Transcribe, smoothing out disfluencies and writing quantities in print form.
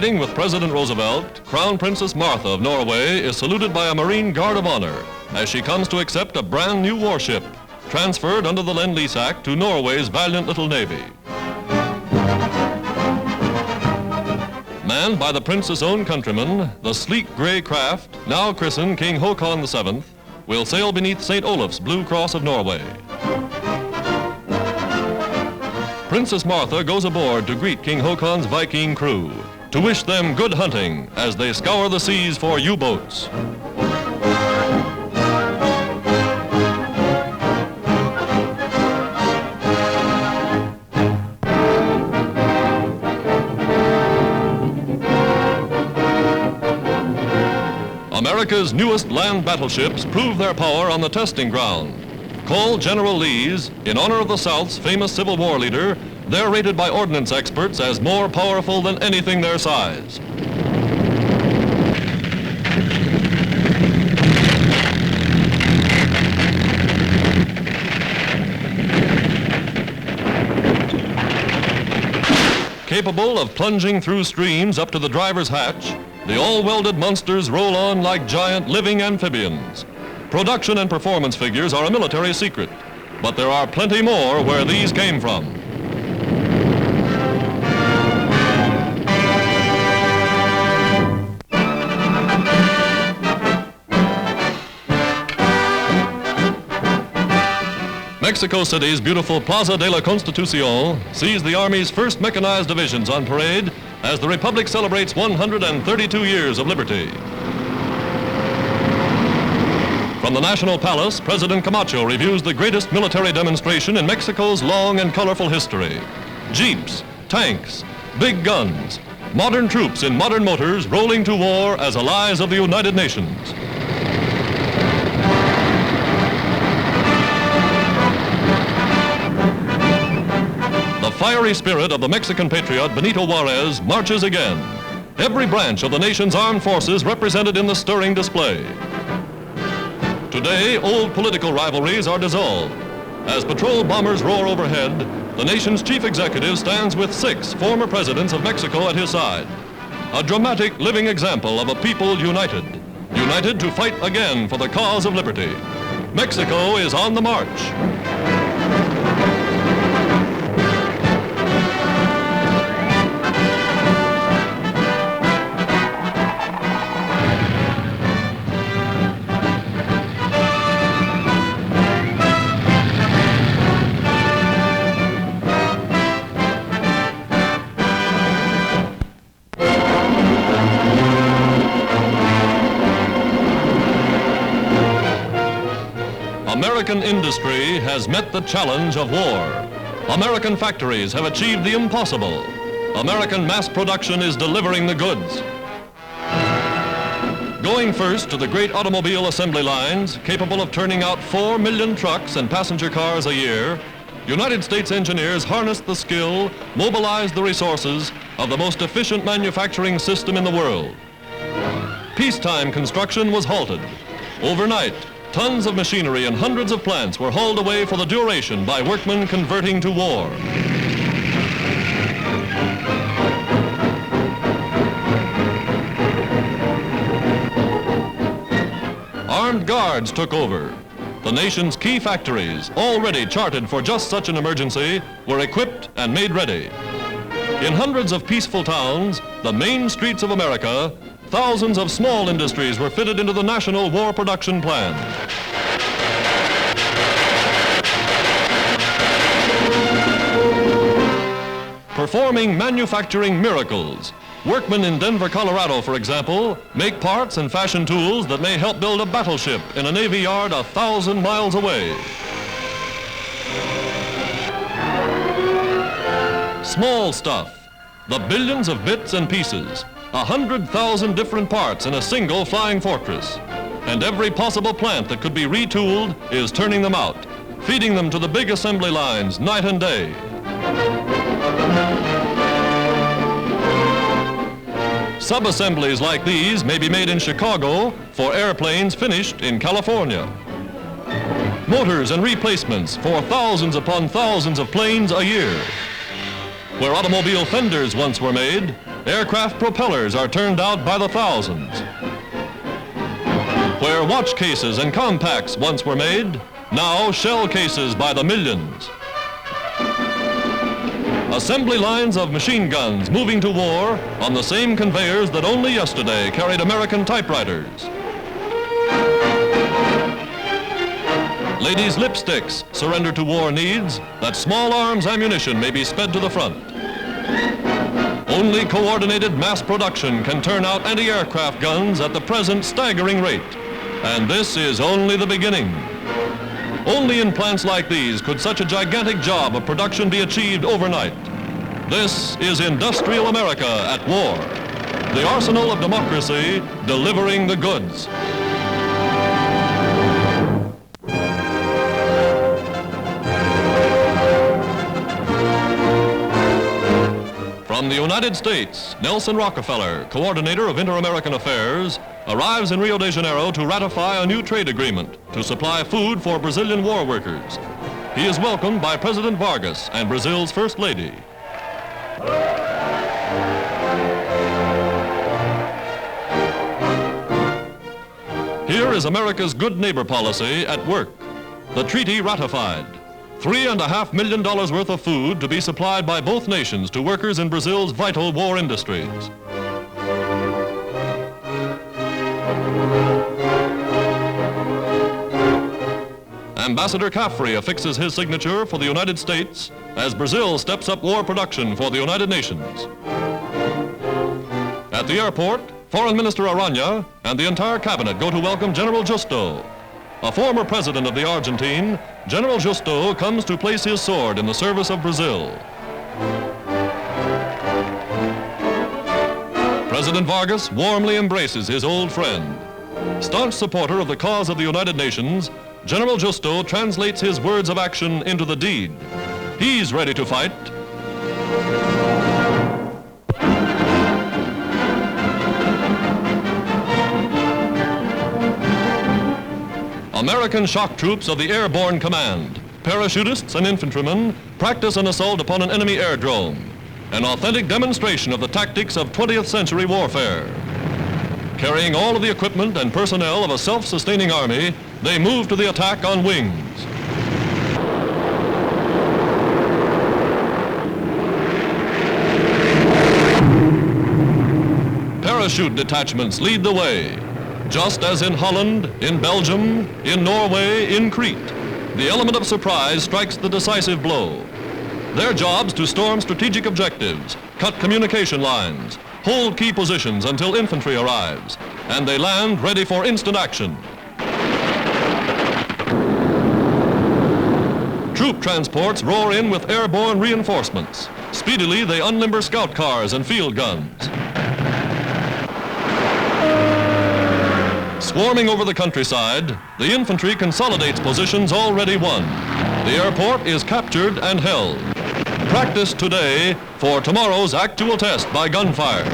Riding with President Roosevelt, Crown Princess Martha of Norway is saluted by a Marine Guard of Honor as she comes to accept a brand new warship, transferred under the Lend-Lease Act to Norway's valiant little navy. Manned by the Prince's own countrymen, the sleek gray craft, now christened King Haakon VII, will sail beneath St. Olaf's Blue Cross of Norway. Princess Martha goes aboard to greet King Haakon's Viking crew, to wish them good hunting as they scour the seas for U-boats. America's newest land battleships prove their power on the testing ground. Called General Lee's, in honor of the South's famous Civil War leader, they're rated by ordnance experts as more powerful than anything their size. Capable of plunging through streams up to the driver's hatch, the all-welded monsters roll on like giant living amphibians. Production and performance figures are a military secret, but there are plenty more where these came from. Mexico City's beautiful Plaza de la Constitucion sees the Army's first mechanized divisions on parade as the Republic celebrates 132 years of liberty. From the National Palace, President Camacho reviews the greatest military demonstration in Mexico's long and colorful history. Jeeps, tanks, big guns, modern troops in modern motors rolling to war as allies of the United Nations. The fiery spirit of the Mexican patriot Benito Juarez marches again. Every branch of the nation's armed forces represented in the stirring display. Today, old political rivalries are dissolved. As patrol bombers roar overhead, the nation's chief executive stands with 6 former presidents of Mexico at his side. A dramatic living example of a people united. United to fight again for the cause of liberty. Mexico is on the march. American industry has met the challenge of war. American factories have achieved the impossible. American mass production is delivering the goods. Going first to the great automobile assembly lines, capable of turning out 4 million trucks and passenger cars a year, United States engineers harnessed the skill, mobilized the resources of the most efficient manufacturing system in the world. Peacetime construction was halted. Overnight, tons of machinery and hundreds of plants were hauled away for the duration by workmen converting to war. Armed guards took over. The nation's key factories, already charted for just such an emergency, were equipped and made ready. In hundreds of peaceful towns, the main streets of America, thousands of small industries were fitted into the National War Production Plan. Performing manufacturing miracles. Workmen in Denver, Colorado, for example, make parts and fashion tools that may help build a battleship in a Navy yard 1,000 miles away. Small stuff, the billions of bits and pieces, 100,000 different parts in a single flying fortress. And every possible plant that could be retooled is turning them out, feeding them to the big assembly lines night and day. Sub-assemblies like these may be made in Chicago for airplanes finished in California. Motors and replacements for thousands upon thousands of planes a year. Where automobile fenders once were made, aircraft propellers are turned out by the thousands. Where watch cases and compacts once were made, now shell cases by the millions. Assembly lines of machine guns moving to war on the same conveyors that only yesterday carried American typewriters. Ladies' lipsticks surrender to war needs that small arms ammunition may be sped to the front. Only coordinated mass production can turn out anti-aircraft guns at the present staggering rate. And this is only the beginning. Only in plants like these could such a gigantic job of production be achieved overnight. This is industrial America at war. The arsenal of democracy delivering the goods. From the United States, Nelson Rockefeller, coordinator of Inter-American Affairs, arrives in Rio de Janeiro to ratify a new trade agreement to supply food for Brazilian war workers. He is welcomed by President Vargas and Brazil's First Lady. Here is America's good neighbor policy at work. The treaty ratified. $3.5 million worth of food to be supplied by both nations to workers in Brazil's vital war industries. Ambassador Caffrey affixes his signature for the United States as Brazil steps up war production for the United Nations. At the airport, Foreign Minister Arana and the entire cabinet go to welcome General Justo. A former president of the Argentine, General Justo comes to place his sword in the service of Brazil. President Vargas warmly embraces his old friend. Staunch supporter of the cause of the United Nations, General Justo translates his words of action into the deed. He's ready to fight. American shock troops of the Airborne Command, parachutists and infantrymen, practice an assault upon an enemy airdrome, an authentic demonstration of the tactics of 20th century warfare. Carrying all of the equipment and personnel of a self-sustaining army, they move to the attack on wings. Parachute detachments lead the way. Just as in Holland, in Belgium, in Norway, in Crete, the element of surprise strikes the decisive blow. Their jobs to storm strategic objectives, cut communication lines, hold key positions until infantry arrives, and they land ready for instant action. Troop transports roar in with airborne reinforcements. Speedily, they unlimber scout cars and field guns. Swarming over the countryside, the infantry consolidates positions already won. The airport is captured and held. Practice today for tomorrow's actual test by gunfire.